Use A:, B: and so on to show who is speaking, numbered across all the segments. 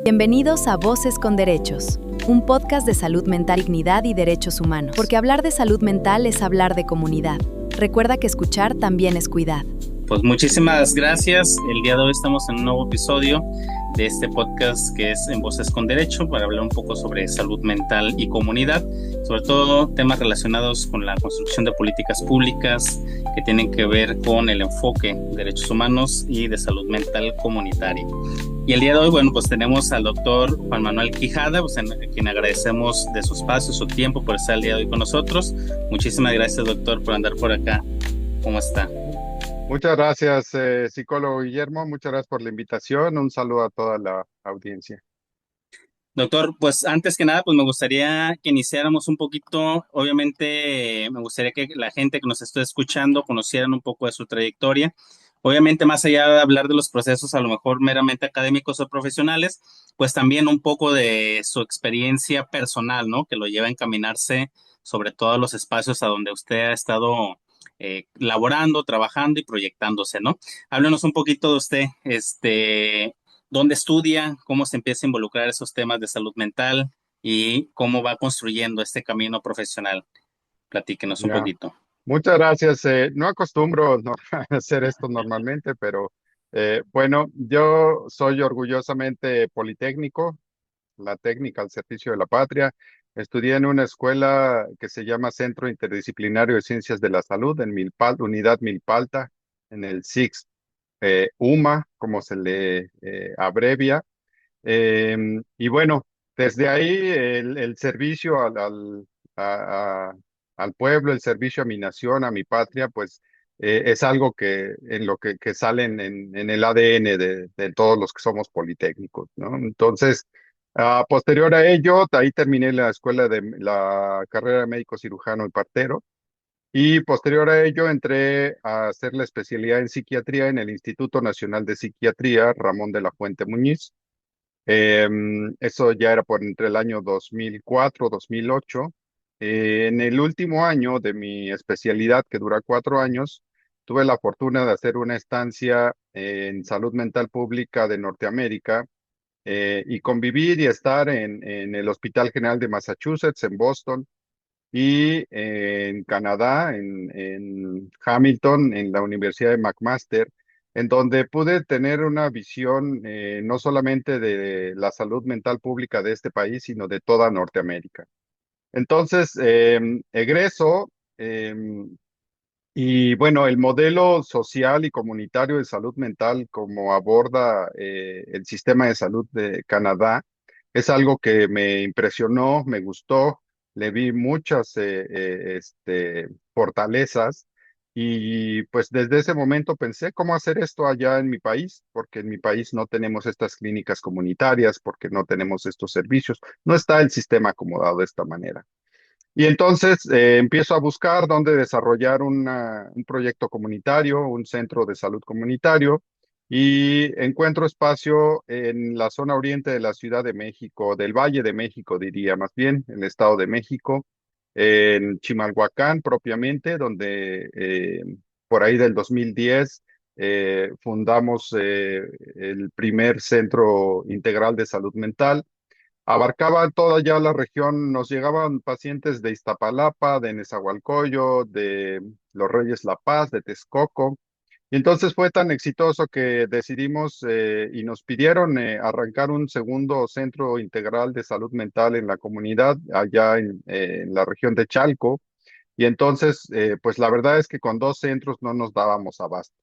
A: Bienvenidos a Voces con Derechos, un podcast de salud mental, dignidad y derechos humanos. Porque hablar de salud mental es hablar de comunidad. Recuerda que escuchar también es cuidar.
B: Pues muchísimas gracias. El día de hoy estamos en un nuevo episodio de este podcast que es En Voces con Derecho para hablar un poco sobre salud mental y comunidad, sobre todo temas relacionados con la construcción de políticas públicas que tienen que ver con el enfoque de derechos humanos y de salud mental comunitaria. Y el día de hoy, bueno, pues tenemos al doctor Juan Manuel Quijada, pues a quien agradecemos de su espacio, su tiempo por estar el día de hoy con nosotros. Muchísimas gracias, doctor, por andar por acá. ¿Cómo está?
C: Muchas gracias, psicólogo Guillermo. Muchas gracias por la invitación. Un saludo a toda la audiencia.
B: Doctor, pues antes que nada, pues me gustaría que iniciáramos un poquito, obviamente me gustaría que la gente que nos esté escuchando conocieran un poco de su trayectoria. Obviamente, más allá de hablar de los procesos a lo mejor meramente académicos o profesionales, pues también un poco de su experiencia personal, ¿no? Que lo lleva a encaminarse sobre todos los espacios a donde usted ha estado laborando, trabajando y proyectándose, ¿no? Háblenos un poquito de usted, dónde estudia, cómo se empieza a involucrar esos temas de salud mental y cómo va construyendo este camino profesional. Platíquenos un
C: Ya.
B: poquito.
C: Muchas gracias. No acostumbro a hacer esto normalmente, pero bueno, yo soy orgullosamente politécnico, la técnica al servicio de la patria. Estudié en una escuela que se llama Centro Interdisciplinario de Ciencias de la Salud en Milpal, Unidad Milpalta, en el SIX, UMA, como se le abrevia. Y bueno, desde ahí el servicio a- a- al pueblo, el servicio a mi nación, a mi patria, pues es algo en lo que sale en el ADN de todos los que somos politécnicos, ¿no? Entonces, posterior a ello, ahí terminé la escuela de la carrera de médico cirujano y partero. Y posterior a ello entré a hacer la especialidad en psiquiatría en el Instituto Nacional de Psiquiatría Ramón de la Fuente Muñiz. Eso ya era por entre el año 2004, 2008. En el último año de mi especialidad, que dura 4 años, tuve la fortuna de hacer una estancia en salud mental pública de Norteamérica y convivir y estar en el Hospital General de Massachusetts, en Boston, y en Canadá, en Hamilton, en la Universidad de McMaster, en donde pude tener una visión no solamente de la salud mental pública de este país, sino de toda Norteamérica. Entonces, egreso, y bueno, el modelo social y comunitario de salud mental, como aborda el sistema de salud de Canadá, es algo que me impresionó, me gustó, le vi muchas fortalezas y pues desde ese momento pensé cómo hacer esto allá en mi país, porque en mi país no tenemos estas clínicas comunitarias, porque no tenemos estos servicios, no está el sistema acomodado de esta manera. Y entonces empiezo a buscar dónde desarrollar un proyecto comunitario, un centro de salud comunitario, y encuentro espacio en la zona oriente de la Ciudad de México, del Valle de México, diría más bien, en el Estado de México, en Chimalhuacán propiamente, donde por ahí del 2010 fundamos el primer centro integral de salud mental. Abarcaba toda ya la región, nos llegaban pacientes de Iztapalapa, de Nezahualcóyotl, de Los Reyes La Paz, de Texcoco. Y entonces fue tan exitoso que decidimos y nos pidieron arrancar un segundo centro integral de salud mental en la comunidad, allá en la región de Chalco. Y entonces, pues la verdad es que con dos centros no nos dábamos abasto.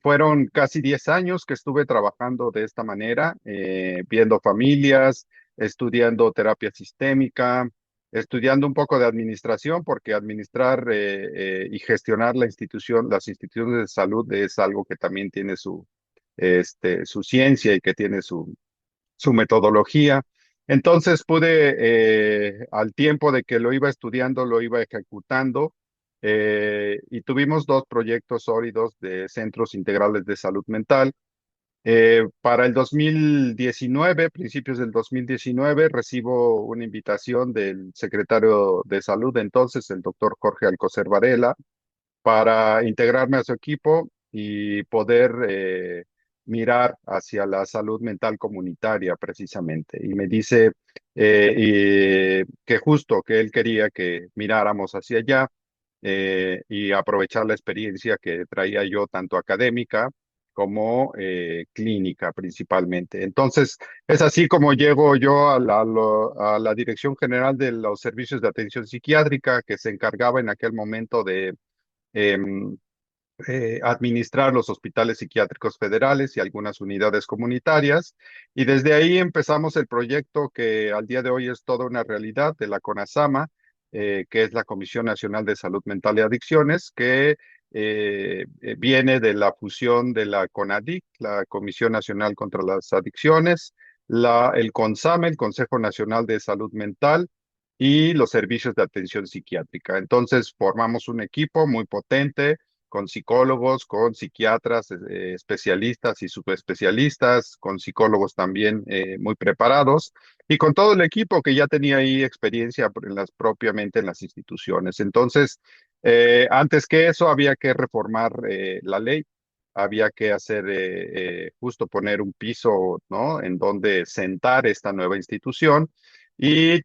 C: Fueron casi 10 años que estuve trabajando de esta manera, viendo familias, estudiando terapia sistémica, estudiando un poco de administración, porque administrar y gestionar las instituciones de salud es algo que también tiene su ciencia y que tiene su metodología. Entonces pude, al tiempo de que lo iba estudiando, lo iba ejecutando, y tuvimos dos proyectos sólidos de centros integrales de salud mental. Para el 2019, principios del 2019, recibo una invitación del secretario de Salud, entonces el doctor Jorge Alcocer Varela, para integrarme a su equipo y poder mirar hacia la salud mental comunitaria precisamente. Y me dice que justo que él quería que miráramos hacia allá y aprovechar la experiencia que traía yo, tanto académica como clínica principalmente. Entonces, es así como llego yo a a la Dirección General de los Servicios de Atención Psiquiátrica, que se encargaba en aquel momento de em, administrar los hospitales psiquiátricos federales y algunas unidades comunitarias. Y desde ahí empezamos el proyecto que al día de hoy es toda una realidad de la CONASAMA, que es la Comisión Nacional de Salud Mental y Adicciones, que viene de la fusión de la CONADIC, la Comisión Nacional contra las Adicciones, el CONSAME, el Consejo Nacional de Salud Mental, y los servicios de atención psiquiátrica. Entonces, formamos un equipo muy potente con psicólogos, con psiquiatras, especialistas y subespecialistas, con psicólogos también muy preparados y con todo el equipo que ya tenía ahí experiencia propiamente en las instituciones. Entonces, antes que eso, había que reformar la ley. Había que hacer justo poner un piso, ¿no? En donde sentar esta nueva institución. Y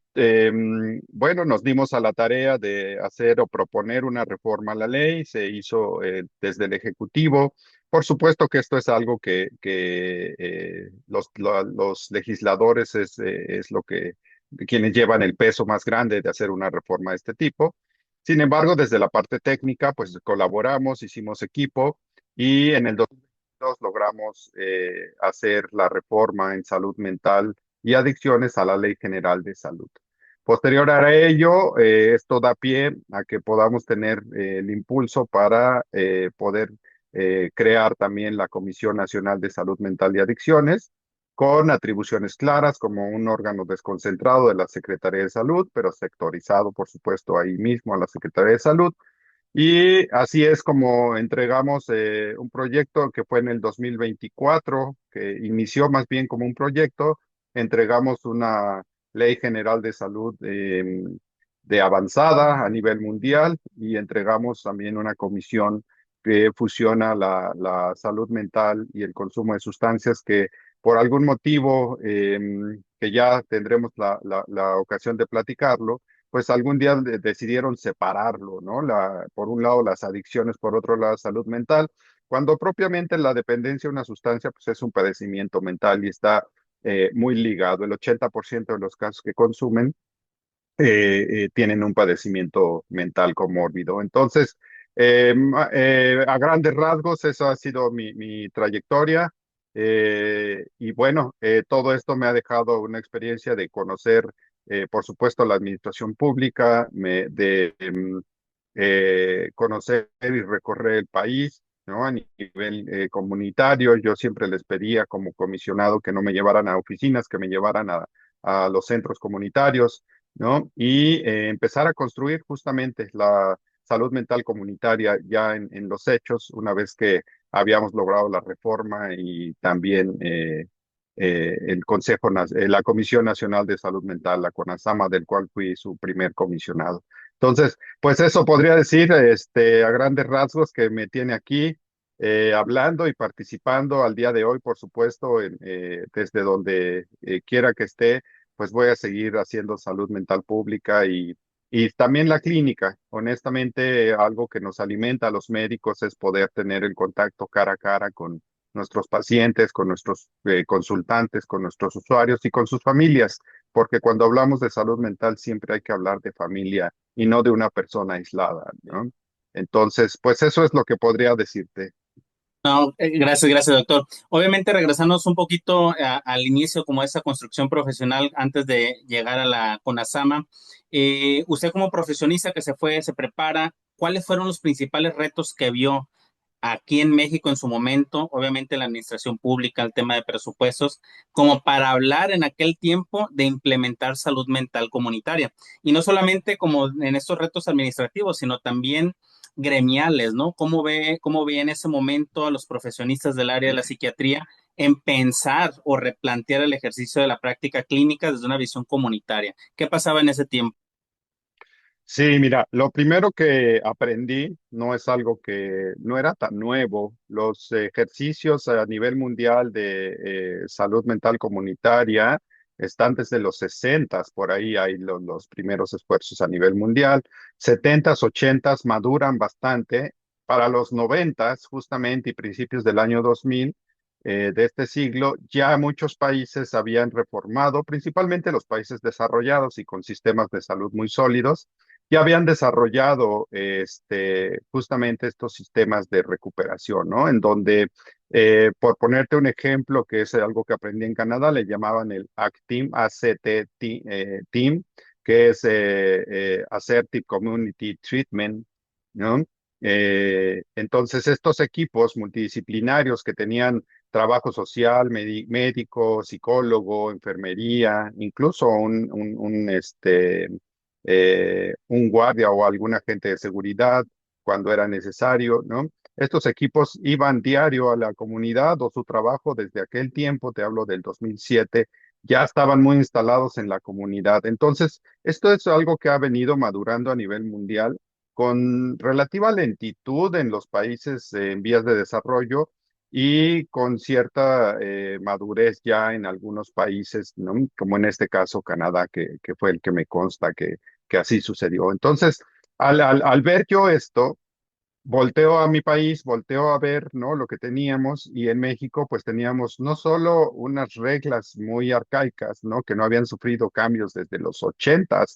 C: bueno, nos dimos a la tarea de hacer o proponer una reforma a la ley. Se hizo desde el Ejecutivo. Por supuesto que esto es algo que los legisladores es lo que quienes llevan el peso más grande de hacer una reforma de este tipo. Sin embargo, desde la parte técnica, pues colaboramos, hicimos equipo y en el 2022 logramos hacer la reforma en salud mental y adicciones a la Ley General de Salud. Posterior a ello, esto da pie a que podamos tener el impulso para poder crear también la Comisión Nacional de Salud Mental y Adicciones, con atribuciones claras como un órgano desconcentrado de la Secretaría de Salud, pero sectorizado, por supuesto, ahí mismo a la Secretaría de Salud. Y así es como entregamos un proyecto que fue en el 2024, que inició más bien como un proyecto. Entregamos una ley general de salud de avanzada a nivel mundial y entregamos también una comisión que fusiona la salud mental y el consumo de sustancias que por algún motivo que ya tendremos la ocasión de platicarlo, pues algún día decidieron separarlo, ¿no? Por un lado las adicciones, por otro lado la salud mental, cuando propiamente la dependencia de una sustancia pues es un padecimiento mental y está muy ligado. El 80% de los casos que consumen tienen un padecimiento mental comórbido. Entonces, a grandes rasgos, eso ha sido mi trayectoria. Y bueno, todo esto me ha dejado una experiencia de conocer, por supuesto, la administración pública, conocer y recorrer el país, ¿no? A nivel comunitario, yo siempre les pedía como comisionado que no me llevaran a oficinas, que me llevaran a los centros comunitarios, ¿no? Y empezar a construir justamente la salud mental comunitaria ya en los hechos, una vez que habíamos logrado la reforma y también el la Comisión Nacional de Salud Mental, la CONASAMA, del cual fui su primer comisionado. Entonces, pues eso podría decir, a grandes rasgos, que me tiene aquí hablando y participando al día de hoy, por supuesto, desde donde quiera que esté, pues voy a seguir haciendo salud mental pública y también la clínica. Honestamente, algo que nos alimenta a los médicos es poder tener el contacto cara a cara con nuestros pacientes, con nuestros consultantes, con nuestros usuarios y con sus familias, porque cuando hablamos de salud mental siempre hay que hablar de familia y no de una persona aislada, ¿no? Entonces, pues eso es lo que podría decirte.
B: No, gracias, doctor. Obviamente, regresándonos un poquito al inicio, como esa construcción profesional antes de llegar a la CONASAMA, usted como profesionista que se fue, se prepara, ¿cuáles fueron los principales retos que vio aquí en México en su momento? Obviamente la administración pública, el tema de presupuestos, como para hablar en aquel tiempo de implementar salud mental comunitaria. Y no solamente como en estos retos administrativos, sino también gremiales, ¿no? Cómo ve en ese momento a los profesionistas del área de la psiquiatría en pensar o replantear el ejercicio de la práctica clínica desde una visión comunitaria? ¿Qué pasaba en ese tiempo?
C: Sí, mira, lo primero que aprendí no es algo que no era tan nuevo. Los ejercicios a nivel mundial de salud mental comunitaria están desde los 60, por ahí hay los primeros esfuerzos a nivel mundial. 70, 80 maduran bastante. Para los 90, justamente, y principios del año 2000 de este siglo, ya muchos países habían reformado, principalmente los países desarrollados y con sistemas de salud muy sólidos ya habían desarrollado justamente estos sistemas de recuperación, ¿no? En donde, por ponerte un ejemplo, que es algo que aprendí en Canadá, le llamaban el ACTIM, Team, que es Assertive Community Treatment, ¿no? Entonces, estos equipos multidisciplinarios que tenían trabajo social, médico, psicólogo, enfermería, incluso un guardia o algún agente de seguridad cuando era necesario, ¿no? Estos equipos iban diario a la comunidad o su trabajo desde aquel tiempo, te hablo del 2007, ya estaban muy instalados en la comunidad. Entonces, esto es algo que ha venido madurando a nivel mundial con relativa lentitud en los países en vías de desarrollo y con cierta madurez ya en algunos países, ¿no? Como en este caso Canadá, que fue el que me consta que así sucedió. Entonces, al ver yo esto, volteo a mi país, volteo a ver, ¿no? Lo que teníamos y en México pues teníamos no solo unas reglas muy arcaicas, ¿no? Que no habían sufrido cambios desde los 80,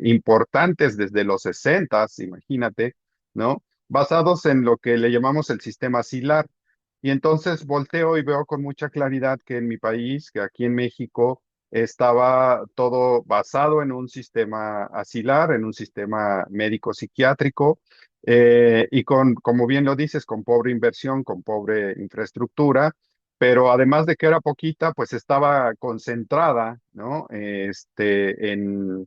C: importantes desde los 60, imagínate, ¿no? Basados en lo que le llamamos el sistema asilar. Y entonces volteo y veo con mucha claridad que en mi país, que aquí en México, estaba todo basado en un sistema asilar, en un sistema médico psiquiátrico, y con, como bien lo dices, con pobre inversión, con pobre infraestructura, pero además de que era poquita, pues estaba concentrada, ¿no? En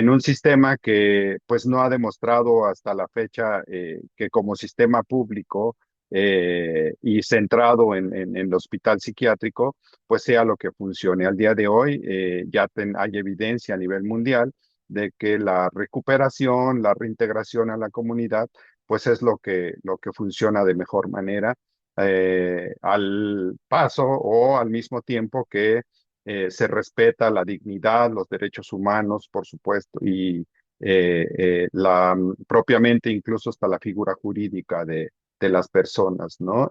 C: un sistema que pues no ha demostrado hasta la fecha que como sistema público y centrado en el hospital psiquiátrico, pues sea lo que funcione. Al día de hoy hay evidencia a nivel mundial de que la recuperación, la reintegración a la comunidad, pues es lo que funciona de mejor manera, al paso o al mismo tiempo que se respeta la dignidad, los derechos humanos, por supuesto, y propiamente incluso hasta la figura jurídica de las personas, ¿no?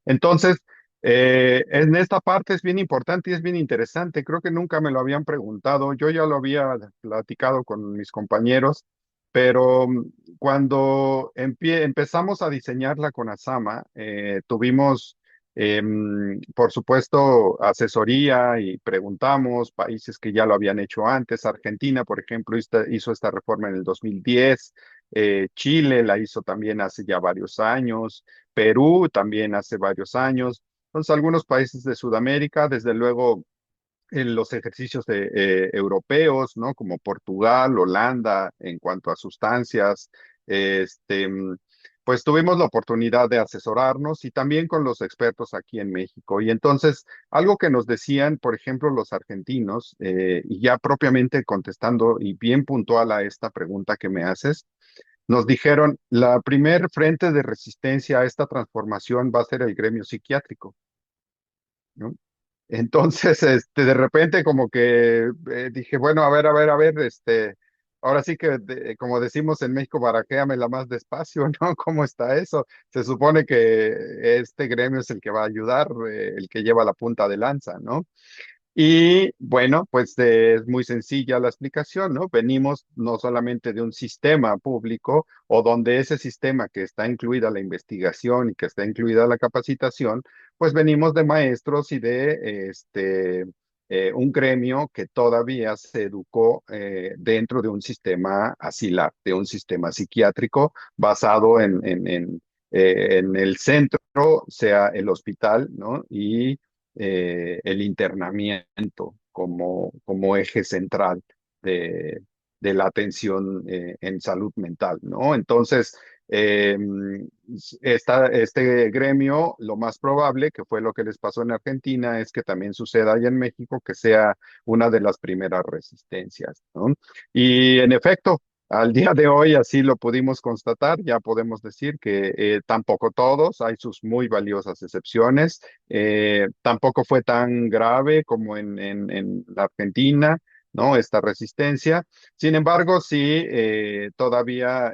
C: Entonces, en esta parte es bien importante y es bien interesante. Creo que nunca me lo habían preguntado. Yo ya lo había platicado con mis compañeros, pero cuando empezamos a diseñarla con Asama, tuvimos, por supuesto, asesoría y preguntamos países que ya lo habían hecho antes. Argentina, por ejemplo, hizo esta reforma en el 2010. Chile la hizo también hace ya varios años. Perú también hace varios años. Entonces, algunos países de Sudamérica, desde luego, en los ejercicios europeos, ¿no? Como Portugal, Holanda, en cuanto a sustancias, este, pues tuvimos la oportunidad de asesorarnos y también con los expertos aquí en México. Y entonces, algo que nos decían, por ejemplo, los argentinos, y ya propiamente contestando y bien puntual a esta pregunta que me haces, nos dijeron, la primer frente de resistencia a esta transformación va a ser el gremio psiquiátrico, ¿no? Entonces, de repente como que dije, bueno, a ver, ahora sí que, como decimos en México, baraquéamela más despacio, ¿no? ¿Cómo está eso? Se supone que este gremio es el que va a ayudar, el que lleva la punta de lanza, ¿no? Y bueno, pues es muy sencilla la explicación, ¿no? Venimos no solamente de un sistema público o donde ese sistema que está incluida la investigación y que está incluida la capacitación, pues venimos de maestros y de un gremio que todavía se educó dentro de un sistema asilar, de un sistema psiquiátrico basado en el centro, sea el hospital, ¿no? Y el internamiento como eje central de, de la atención en salud mental, ¿no? Entonces, eh, este gremio, lo más probable, que fue lo que les pasó en Argentina, es que también suceda allá en México, que sea una de las primeras resistencias, ¿no? Y en efecto, Al día de hoy así lo pudimos constatar, ya podemos decir que tampoco todos, hay sus muy valiosas excepciones, tampoco fue tan grave como en la Argentina, ¿no? Esta resistencia. Sin embargo, sí, todavía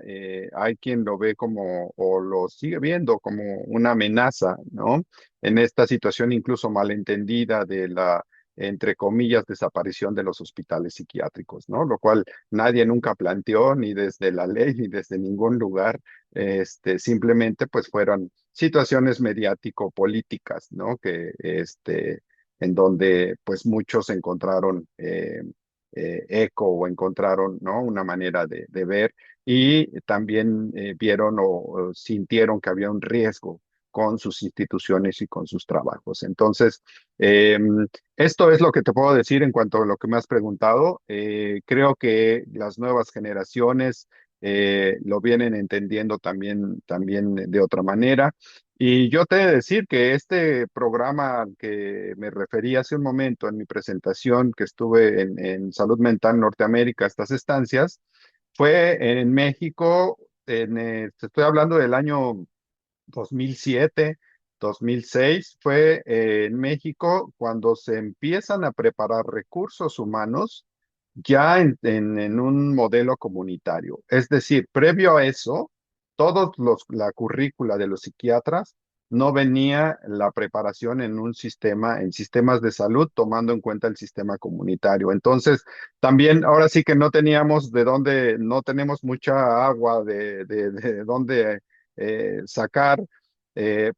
C: hay quien lo ve como, o lo sigue viendo como una amenaza, ¿no? En esta situación incluso malentendida de la, entre comillas, desaparición de los hospitales psiquiátricos, ¿no? Lo cual nadie nunca planteó, ni desde la ley, ni desde ningún lugar. Simplemente pues fueron situaciones mediático-políticas, ¿no? En donde pues muchos encontraron eco o encontraron, ¿no? Una manera de ver y también vieron o sintieron que había un riesgo con sus instituciones y con sus trabajos. Entonces, eh, esto es lo que te puedo decir en cuanto a lo que me has preguntado. Creo que las nuevas generaciones lo vienen entendiendo también de otra manera. Y yo te he de decir que este programa al que me referí hace un momento en mi presentación, que estuve en Salud Mental Norteamérica, estas estancias, fue en México, te estoy hablando del año 2007, 2006, fue en México cuando se empiezan a preparar recursos humanos ya en un modelo comunitario. Es decir, previo a eso, la currícula de los psiquiatras no venía la preparación en un sistema, en sistemas de salud, tomando en cuenta el sistema comunitario. Entonces, también ahora sí que no teníamos de dónde, no tenemos mucha agua de dónde sacar,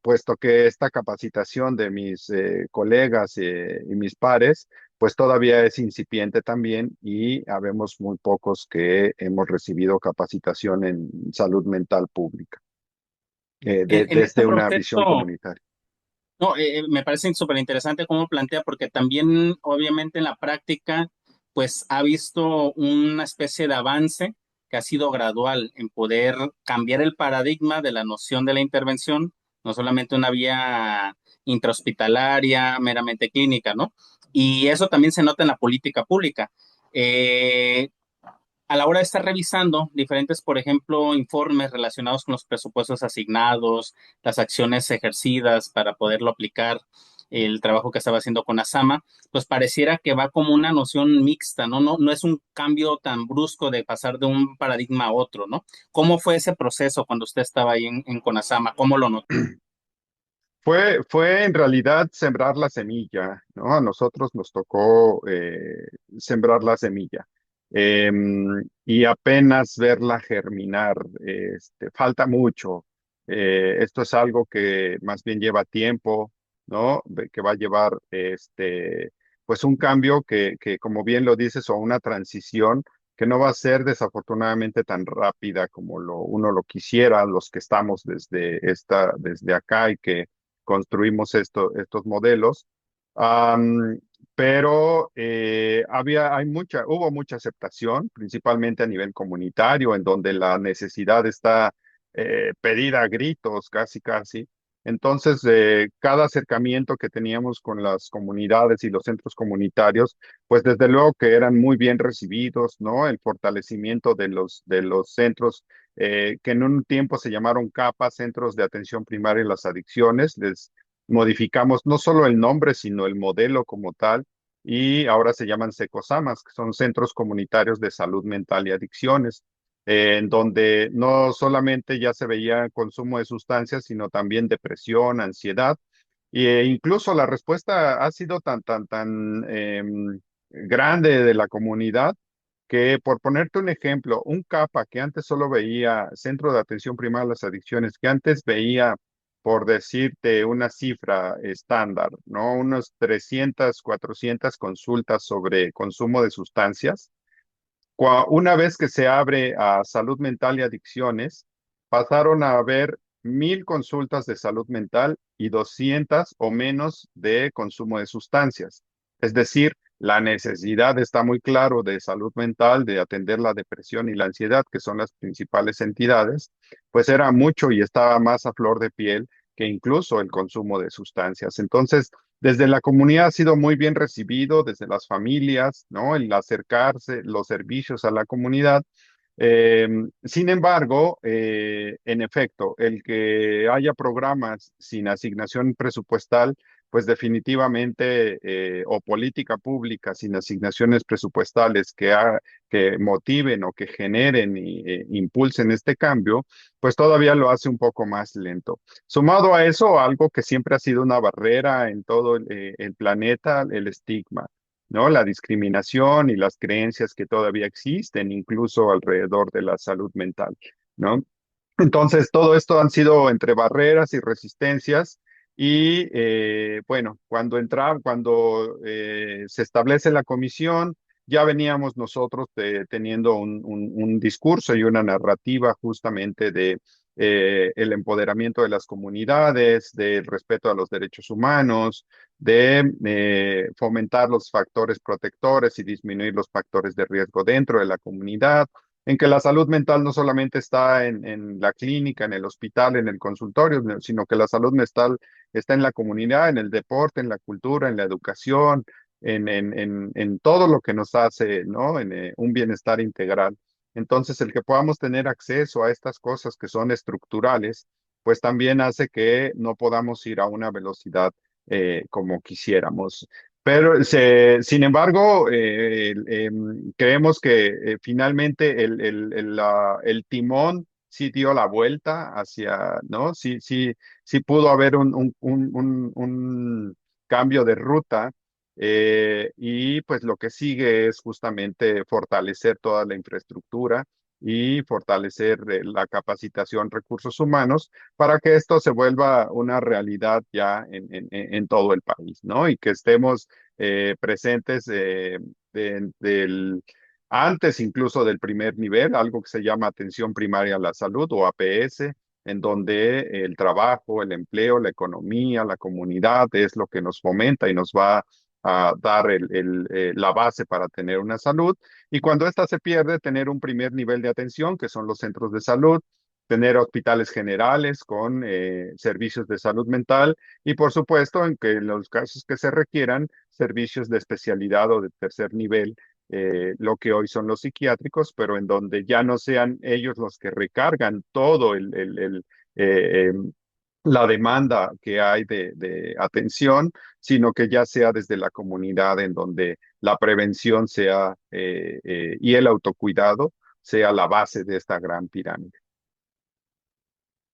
C: puesto que esta capacitación de mis colegas y mis pares, pues todavía es incipiente también y habemos muy pocos que hemos recibido capacitación en salud mental pública,
B: En este
C: desde una visión
B: proceso,
C: comunitaria.
B: no, me parece súper interesante cómo plantea, porque también, obviamente, en la práctica, pues ha visto una especie de avance que ha sido gradual en poder cambiar el paradigma de la noción de la intervención, no solamente una vía intrahospitalaria, meramente clínica, ¿no? Y eso también se nota en la política pública. Eh, a la hora de estar revisando diferentes, por ejemplo, informes relacionados con los presupuestos asignados, las acciones ejercidas para poderlo aplicar, el trabajo que estaba haciendo con Asama, pues pareciera que va como una noción mixta, ¿no? No es un cambio tan brusco de pasar de un paradigma a otro, ¿no? ¿Cómo fue ese proceso cuando usted estaba ahí en Conasama? ¿Cómo lo notó?
C: Fue en realidad sembrar la semilla, ¿no? A nosotros nos tocó sembrar la semilla y apenas verla germinar. Falta mucho. Esto es algo que más bien lleva tiempo, ¿no? Que va a llevar pues un cambio que, como bien lo dices, o una transición que no va a ser desafortunadamente tan rápida como uno lo quisiera, los que estamos desde acá y que construimos estos modelos. Am, pero hubo mucha aceptación, principalmente a nivel comunitario, en donde la necesidad está pedida a gritos, casi, casi. Entonces, cada acercamiento que teníamos con las comunidades y los centros comunitarios, pues desde luego que eran muy bien recibidos, ¿no? El fortalecimiento de los centros que en un tiempo se llamaron CAPA, Centros de Atención Primaria en las Adicciones. Les modificamos no solo el nombre, sino el modelo como tal, y ahora se llaman SECOSAMAS, que son Centros Comunitarios de Salud Mental y Adicciones, en donde no solamente ya se veía consumo de sustancias, sino también depresión, ansiedad, incluso la respuesta ha sido tan grande de la comunidad que, por ponerte un ejemplo, un CAPA que antes solo veía, Centro de Atención Primaria a las Adicciones, que antes veía, por decirte una cifra estándar, ¿no? Unos 300, 400 consultas sobre consumo de sustancias. Una vez que se abre a salud mental y adicciones, pasaron a haber 1,000 consultas de salud mental y 200 o menos de consumo de sustancias. Es decir, la necesidad está muy claro de salud mental, de atender la depresión y la ansiedad, que son las principales entidades, pues era mucho y estaba más a flor de piel que incluso el consumo de sustancias. Entonces, desde la comunidad ha sido muy bien recibido, desde las familias, ¿no? El acercarse, los servicios a la comunidad. Eh, Sin embargo, en efecto, el que haya programas sin asignación presupuestal, pues definitivamente, o política pública sin asignaciones presupuestales que motiven o que generen y impulsen este cambio, pues todavía lo hace un poco más lento. Sumado a eso, algo que siempre ha sido una barrera en todo el planeta, el estigma. ¿No? La discriminación y las creencias que todavía existen, incluso alrededor de la salud mental, ¿no? Entonces, todo esto han sido entre barreras y resistencias. Y bueno, cuando se establece la comisión, ya veníamos nosotros teniendo un discurso y una narrativa justamente de el empoderamiento de las comunidades, del respeto a los derechos humanos, de fomentar los factores protectores y disminuir los factores de riesgo dentro de la comunidad, en que la salud mental no solamente está en la clínica, en el hospital, en el consultorio, sino que la salud mental está en la comunidad, en el deporte, en la cultura, en la educación, en todo lo que nos hace, ¿no? En un bienestar integral. Entonces, el que podamos tener acceso a estas cosas que son estructurales, pues también hace que no podamos ir a una velocidad como quisiéramos. Pero, sin embargo, creemos que finalmente el timón sí dio la vuelta hacia, ¿no? Sí pudo haber un cambio de ruta. Y pues lo que sigue es justamente fortalecer toda la infraestructura y fortalecer la capacitación, recursos humanos, para que esto se vuelva una realidad ya en todo el país, ¿no? Y que estemos presentes antes incluso del primer nivel, algo que se llama atención primaria a la salud o APS, en donde el trabajo, el empleo, la economía, la comunidad es lo que nos fomenta y nos va a dar la base para tener una salud. Y cuando ésta se pierde, tener un primer nivel de atención, que son los centros de salud, tener hospitales generales con servicios de salud mental y, por supuesto, en los casos que se requieran, servicios de especialidad o de tercer nivel, lo que hoy son los psiquiátricos, pero en donde ya no sean ellos los que recargan todo eh, eh, la demanda que hay de atención, sino que ya sea desde la comunidad en donde la prevención sea y el autocuidado sea la base de esta gran pirámide.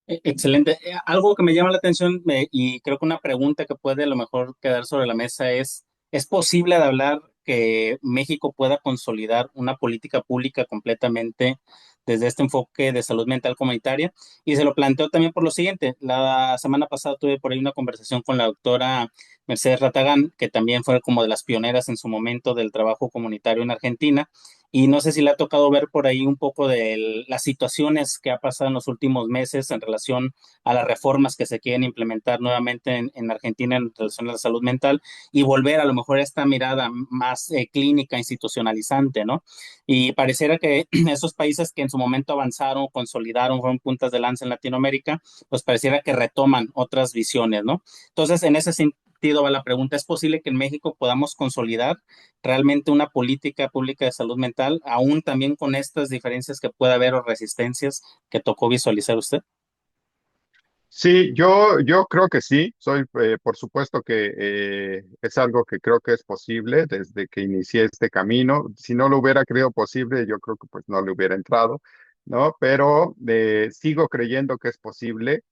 B: Excelente. Algo que me llama la atención y creo que una pregunta que puede a lo mejor quedar sobre la mesa ¿es posible de hablar que México pueda consolidar una política pública completamente desde este enfoque de salud mental comunitaria? Y se lo planteo también por lo siguiente. La semana pasada tuve por ahí una conversación con la doctora Mercedes Ratagán, que también fue como de las pioneras en su momento del trabajo comunitario en Argentina. Y no sé si le ha tocado ver por ahí un poco de las situaciones que ha pasado en los últimos meses en relación a las reformas que se quieren implementar nuevamente en Argentina en relación a la salud mental y volver a lo mejor a esta mirada más clínica, institucionalizante, ¿no? Y pareciera que esos países que en su momento avanzaron, consolidaron, fueron puntas de lanza en Latinoamérica, pues pareciera que retoman otras visiones, ¿no? Entonces, en ese sentido va la pregunta, ¿es posible que en México podamos consolidar realmente una política pública de salud mental, aún también con estas diferencias que puede haber o resistencias que tocó visualizar usted?
C: Sí, yo creo que sí, por supuesto que es algo que creo que es posible desde que inicié este camino. Si no lo hubiera creído posible, yo creo que pues no le hubiera entrado, ¿no? Pero sigo creyendo que es posible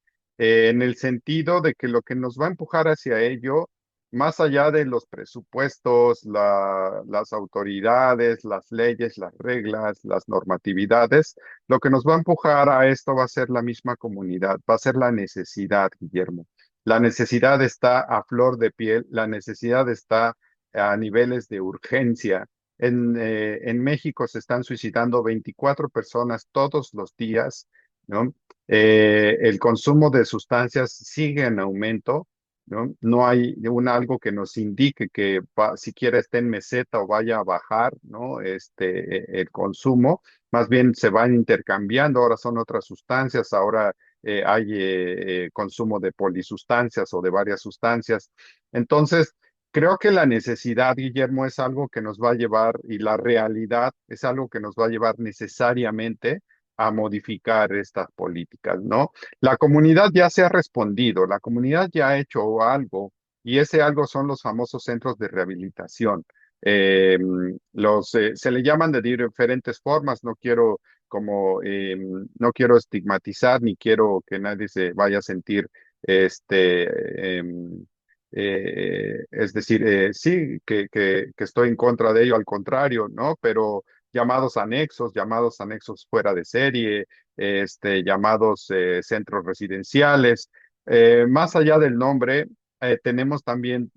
C: en el sentido de que lo que nos va a empujar hacia ello, más allá de los presupuestos, las autoridades, las leyes, las reglas, las normatividades, lo que nos va a empujar a esto va a ser la misma comunidad, va a ser la necesidad, Guillermo. La necesidad está a flor de piel, la necesidad está a niveles de urgencia. En México se están suicidando 24 personas todos los días, ¿no? El consumo de sustancias sigue en aumento, ¿no? No hay algo que nos indique que siquiera esté en meseta o vaya a bajar, ¿no? El consumo. Más bien se van intercambiando, ahora son otras sustancias, ahora hay consumo de polisustancias o de varias sustancias. Entonces, Creo que la necesidad, Guillermo, es algo que nos va a llevar y la realidad es algo que nos va a llevar necesariamente a modificar estas políticas, ¿no? La comunidad ya se ha respondido, la comunidad ya ha hecho algo y ese algo son los famosos centros de rehabilitación. Se le llaman de diferentes formas, no quiero estigmatizar ni quiero que nadie se vaya a sentir es decir, sí, que estoy en contra de ello, al contrario, ¿no? Pero llamados anexos fuera de serie, llamados centros residenciales. Más allá del nombre, tenemos también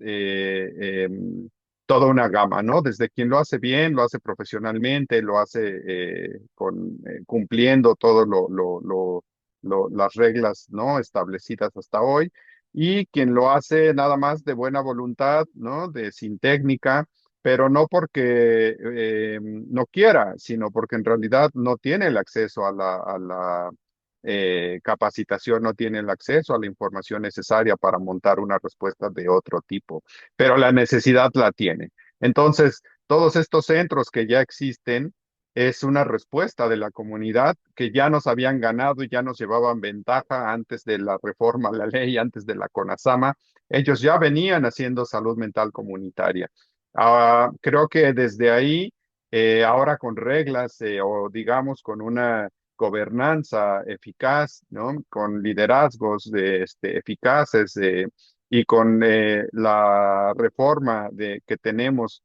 C: toda una gama, ¿no? Desde quien lo hace bien, lo hace profesionalmente, lo hace cumpliendo todo las reglas, ¿no? Establecidas hasta hoy y quien lo hace nada más de buena voluntad, ¿no? De sin técnica, pero no porque no quiera, sino porque en realidad no tiene el acceso a la capacitación, no tiene el acceso a la información necesaria para montar una respuesta de otro tipo, pero la necesidad la tiene. Entonces, todos estos centros que ya existen es una respuesta de la comunidad que ya nos habían ganado y ya nos llevaban ventaja antes de la reforma a la ley, antes de la CONASAMA. Ellos ya venían haciendo salud mental comunitaria. Creo que desde ahí, ahora con reglas o digamos con una gobernanza eficaz, ¿no? Con liderazgos eficaces y con la reforma que tenemos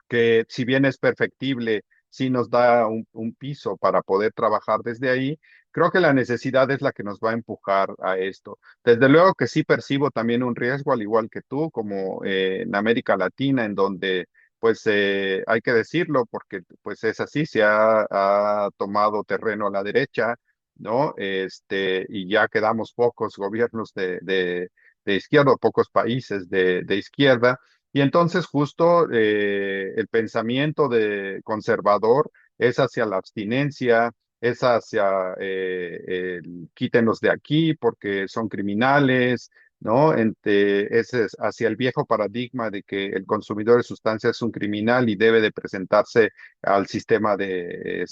C: que si bien es perfectible, sí nos da un piso para poder trabajar desde ahí. Creo que la necesidad es la que nos va a empujar a esto. Desde luego que sí percibo también un riesgo, al igual que tú, como en América Latina, en donde, pues, hay que decirlo, porque pues es así, ha tomado terreno a la derecha, ¿no? Y ya quedamos pocos gobiernos de izquierda, pocos países de izquierda. Y entonces justo el pensamiento de conservador es hacia la abstinencia, es hacia quítenos de aquí porque son criminales, ¿no? Es hacia el viejo paradigma de que el consumidor de sustancias es un criminal y debe de presentarse al sistema de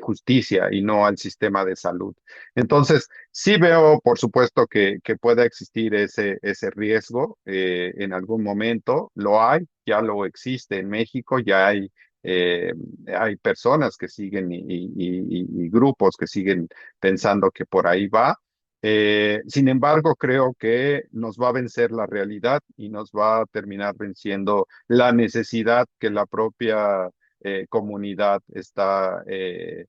C: justicia y no al sistema de salud. Entonces, sí veo, por supuesto, que pueda existir ese riesgo en algún momento. Lo hay, ya lo existe en México, eh, hay personas que siguen y grupos que siguen pensando que por ahí va. Sin embargo, creo que nos va a vencer la realidad y nos va a terminar venciendo la necesidad que la propia comunidad está eh,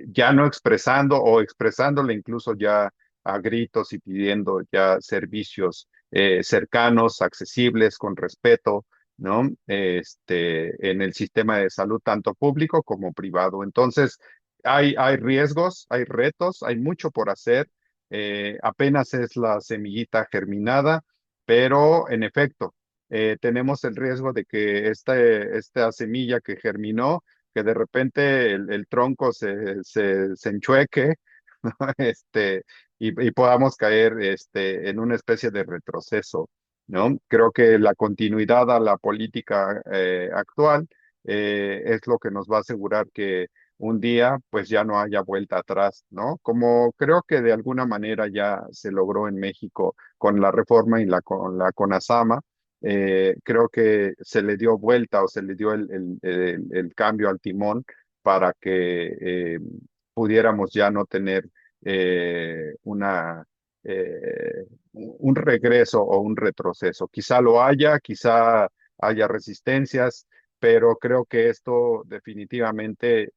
C: ya no expresando o expresándole incluso ya a gritos y pidiendo ya servicios cercanos, accesibles, con respeto, ¿no? En el sistema de salud, tanto público como privado. Entonces, hay riesgos, hay retos, hay mucho por hacer. Apenas es la semillita germinada, pero en efecto, tenemos el riesgo de que esta semilla que germinó que de repente el tronco se enchueque, ¿no? Y podamos caer en una especie de retroceso, ¿no? Creo que la continuidad a la política actual es lo que nos va a asegurar que un día pues ya no haya vuelta atrás, ¿no? Como creo que de alguna manera ya se logró en México con la reforma y con la CONASAMA, creo que se le dio vuelta o se le dio el cambio al timón para que pudiéramos ya no tener un regreso o un retroceso. Quizá lo haya, quizá haya resistencias, pero creo que esto definitivamente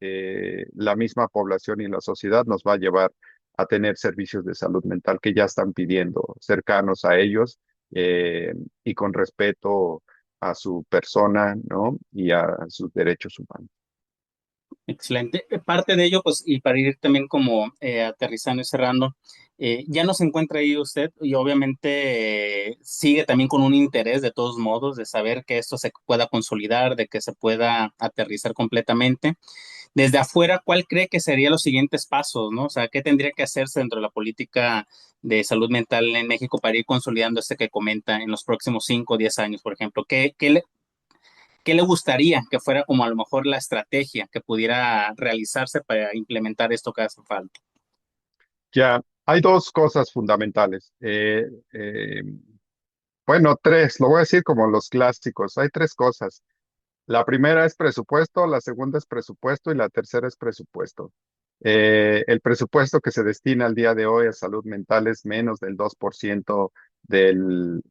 C: la misma población y la sociedad nos va a llevar a tener servicios de salud mental que ya están pidiendo cercanos a ellos y con respeto a su persona, ¿no? Y a sus derechos humanos.
B: Excelente. Parte de ello, pues, y para ir también como aterrizando y cerrando, ya no se encuentra ahí usted y obviamente sigue también con un interés de todos modos de saber que esto se pueda consolidar, de que se pueda aterrizar completamente. desde afuera, ¿cuál cree que serían los siguientes pasos, ¿no? O sea, ¿qué tendría que hacerse dentro de la política de salud mental en México para ir consolidando este que comenta en los próximos 5 o 10 años, por ejemplo? ¿Qué le gustaría que fuera como a lo mejor la estrategia que pudiera realizarse para implementar esto que hace falta?
C: Ya, hay dos cosas fundamentales. Bueno, tres, lo voy a decir como los clásicos. Hay tres cosas. La primera es presupuesto, la segunda es presupuesto y la tercera es presupuesto. El presupuesto que se destina al día de hoy a salud mental es menos del 2% del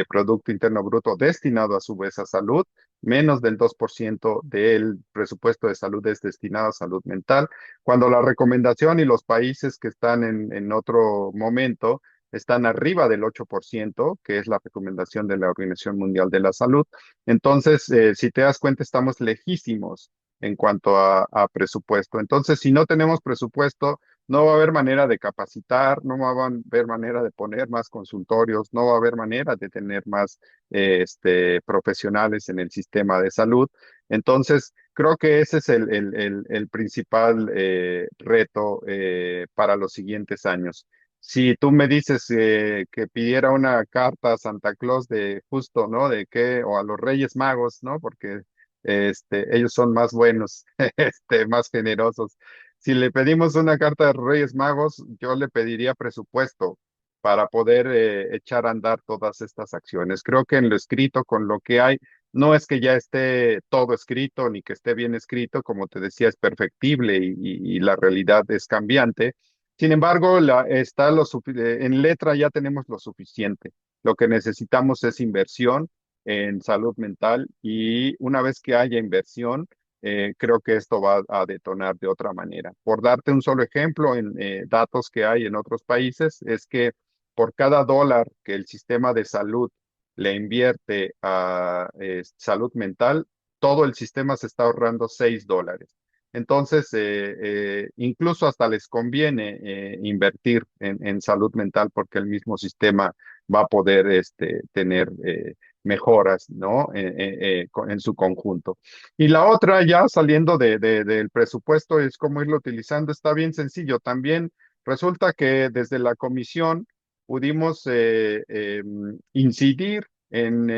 C: Producto Interno Bruto destinado a su vez a salud, menos del 2% del presupuesto de salud es destinado a salud mental, cuando la recomendación y los países que están en otro momento están arriba del 8%, que es la recomendación de la Organización Mundial de la Salud. Entonces, si te das cuenta, estamos lejísimos en cuanto a presupuesto. Entonces, si no tenemos presupuesto, no va a haber manera de capacitar, no va a haber manera de poner más consultorios, no va a haber manera de tener más profesionales en el sistema de salud. Entonces, creo que ese es el principal reto para los siguientes años. Si tú me dices que pidiera una carta a Santa Claus de justo, ¿no? De qué, o a los Reyes Magos, ¿no? Porque ellos son más buenos, más generosos. Si le pedimos una carta de Reyes Magos, yo le pediría presupuesto para poder echar a andar todas estas acciones. Creo que en lo escrito, con lo que hay, no es que ya esté todo escrito ni que esté bien escrito, como te decía, es perfectible y la realidad es cambiante. Sin embargo, en letra ya tenemos lo suficiente. Lo que necesitamos es inversión en salud mental y una vez que haya inversión, creo que esto va a detonar de otra manera. Por darte un solo ejemplo, en datos que hay en otros países, es que por cada dólar que el sistema de salud le invierte a salud mental, todo el sistema se está ahorrando $6. Entonces, incluso hasta les conviene invertir en salud mental porque el mismo sistema va a poder tener mejoras, ¿no? En su conjunto. Y la otra, ya saliendo del presupuesto, es cómo irlo utilizando. Está bien sencillo. También resulta que desde la comisión pudimos incidir en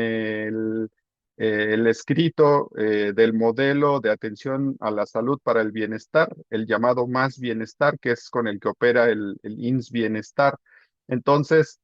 C: el escrito del modelo de atención a la salud para el bienestar, el llamado Más Bienestar, que es con el que opera el INS Bienestar. Entonces,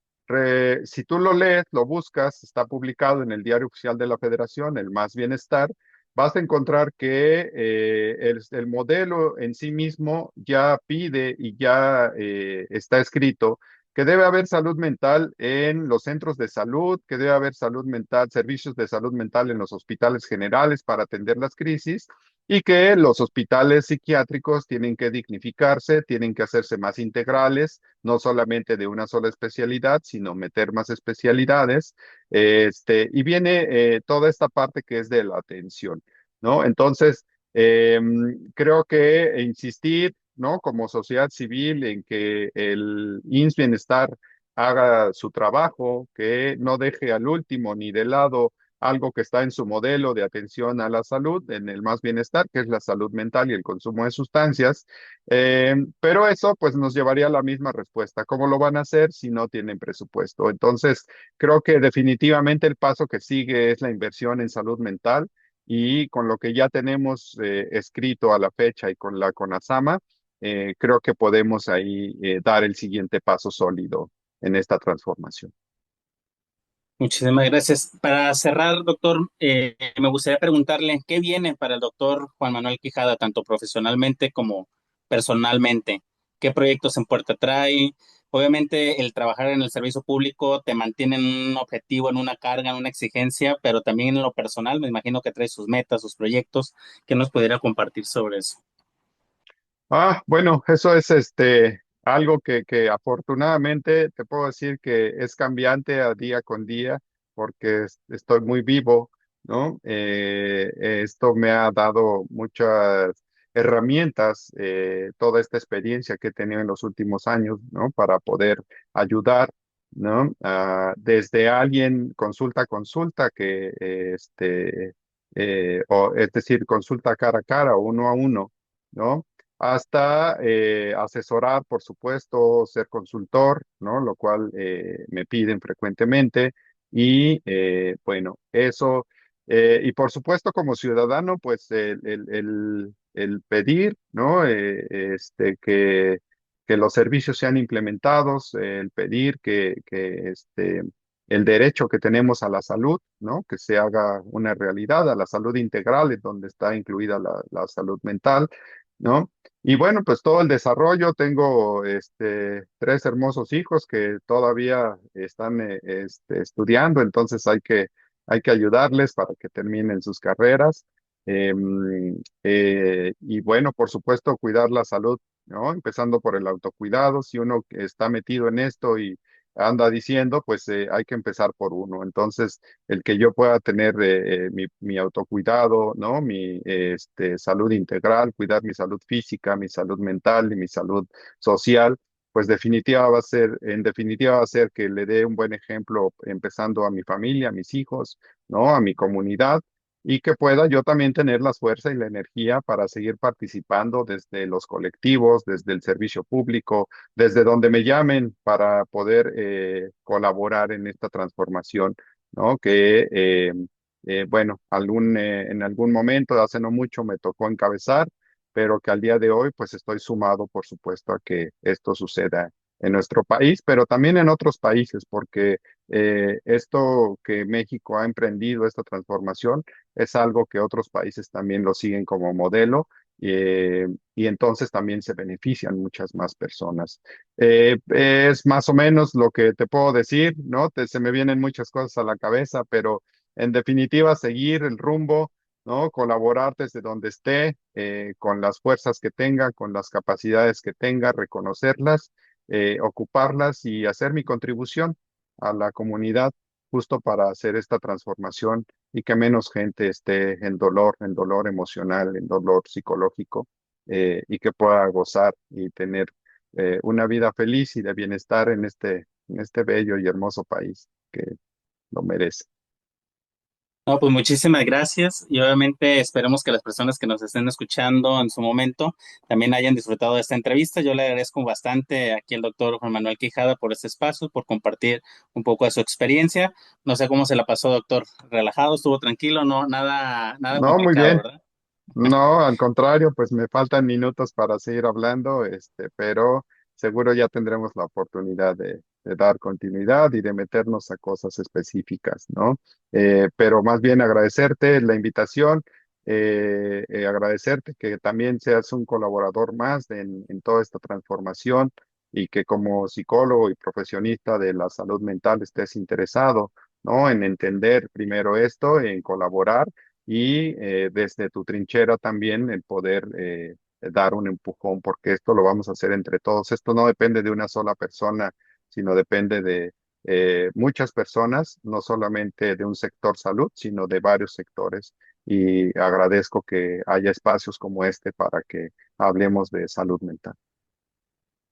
C: si tú lo lees, lo buscas, está publicado en el Diario Oficial de la Federación, el Más Bienestar, vas a encontrar que el modelo en sí mismo ya pide y ya está escrito que debe haber salud mental en los centros de salud, que debe haber salud mental, servicios de salud mental en los hospitales generales para atender las crisis y que los hospitales psiquiátricos tienen que dignificarse, tienen que hacerse más integrales, no solamente de una sola especialidad, sino meter más especialidades. Y viene toda esta parte que es de la atención, ¿no? Entonces, creo que insistir, ¿no? Como sociedad civil en que el INS Bienestar haga su trabajo, que no deje al último ni de lado algo que está en su modelo de atención a la salud, en el Más Bienestar, que es la salud mental y el consumo de sustancias. Pero eso pues nos llevaría a la misma respuesta. ¿Cómo lo van a hacer si no tienen presupuesto? Entonces, creo que definitivamente el paso que sigue es la inversión en salud mental y con lo que ya tenemos escrito a la fecha y con la CONASAMA, creo que podemos ahí dar el siguiente paso sólido en esta transformación.
B: Muchísimas gracias. Para cerrar, doctor, me gustaría preguntarle qué viene para el doctor Juan Manuel Quijada, tanto profesionalmente como personalmente. ¿Qué proyectos en puerta trae? Obviamente, el trabajar en el servicio público te mantiene en un objetivo, en una carga, en una exigencia, pero también en lo personal, me imagino que trae sus metas, sus proyectos. ¿Qué nos pudiera compartir sobre eso?
C: Bueno, eso es algo que afortunadamente te puedo decir que es cambiante a día con día porque estoy muy vivo, ¿no? Esto me ha dado muchas herramientas, toda esta experiencia que he tenido en los últimos años, ¿no? Para poder ayudar, ¿no? Desde alguien consulta a consulta o es decir, consulta cara a cara, uno a uno ¿no? Hasta asesorar, por supuesto, ser consultor, ¿no? Lo cual me piden frecuentemente. Y bueno, eso, y por supuesto como ciudadano, pues el pedir, ¿no? Que los servicios sean implementados, el pedir que el derecho que tenemos a la salud, ¿no? Que se haga una realidad, a la salud integral, en donde está incluida la salud mental, ¿no? Y bueno, pues todo el desarrollo, tengo tres hermosos hijos que todavía están estudiando, entonces hay que ayudarles para que terminen sus carreras. Y bueno, por supuesto, cuidar la salud, ¿no? Empezando por el autocuidado. Si uno está metido en esto y anda diciendo, pues hay que empezar por uno. Entonces, el que yo pueda tener mi autocuidado, ¿no? Mi salud integral, cuidar mi salud física, mi salud mental y mi salud social, pues en definitiva va a ser que le dé un buen ejemplo empezando a mi familia, a mis hijos, ¿no? A mi comunidad y que pueda yo también tener la fuerza y la energía para seguir participando desde los colectivos, desde el servicio público, desde donde me llamen para poder colaborar en esta transformación, ¿no? Bueno, en algún momento, hace no mucho, me tocó encabezar, pero que al día de hoy, pues estoy sumado, por supuesto, a que esto suceda en nuestro país, pero también en otros países, porque esto que México ha emprendido, esta transformación, es algo que otros países también lo siguen como modelo y entonces también se benefician muchas más personas. Es más o menos lo que te puedo decir, ¿no? Se me vienen muchas cosas a la cabeza, pero en definitiva, seguir el rumbo, ¿no? Colaborar desde donde esté, con las fuerzas que tenga, con las capacidades que tenga, reconocerlas, ocuparlas y hacer mi contribución a la comunidad justo para hacer esta transformación y que menos gente esté en dolor emocional, en dolor psicológico, y que pueda gozar y tener una vida feliz y de bienestar en este bello y hermoso país que lo merece.
B: No, pues muchísimas gracias y obviamente esperemos que las personas que nos estén escuchando en su momento también hayan disfrutado de esta entrevista. Yo le agradezco bastante aquí al doctor Juan Manuel Quijada por este espacio, por compartir un poco de su experiencia. No sé cómo se la pasó, doctor. Relajado, estuvo tranquilo, no, nada
C: No, muy
B: complicado,
C: bien.
B: ¿verdad?
C: No, al contrario, pues me faltan minutos para seguir hablando, pero seguro ya tendremos la oportunidad de dar continuidad y de meternos a cosas específicas, ¿no? Pero más bien agradecerte la invitación, agradecerte que también seas un colaborador más en toda esta transformación y que como psicólogo y profesionista de la salud mental estés interesado, ¿no? En entender primero esto, en colaborar y desde tu trinchera también el poder dar un empujón, porque esto lo vamos a hacer entre todos. Esto no depende de una sola persona, sino depende de muchas personas, no solamente de un sector salud, sino de varios sectores. Y agradezco que haya espacios como este para que hablemos de salud mental.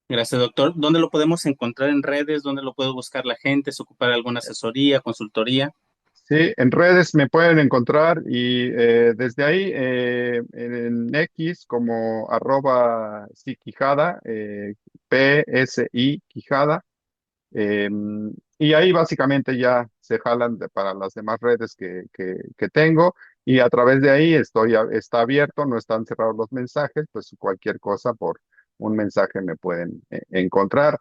B: Gracias, doctor. ¿Dónde lo podemos encontrar en redes? ¿Dónde lo puede buscar la gente? ¿Se ocupar alguna asesoría, consultoría?
C: Sí, en redes me pueden encontrar y desde ahí en X como @siquijada, PSI Quijada, eh, y ahí básicamente ya se jalan para las demás redes que tengo y a través de ahí está abierto, no están cerrados los mensajes, pues cualquier cosa por un mensaje me pueden encontrar.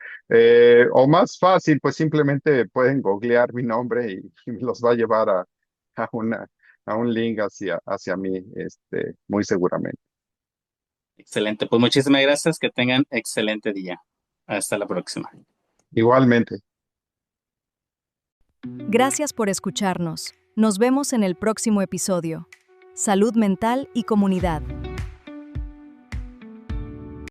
C: O más fácil, pues simplemente pueden googlear mi nombre y los va a llevar a a un link hacia mí, muy seguramente.
B: Excelente. Pues muchísimas gracias. Que tengan excelente día. Hasta la próxima.
C: Igualmente.
A: Gracias por escucharnos. Nos vemos en el próximo episodio. Salud mental y comunidad.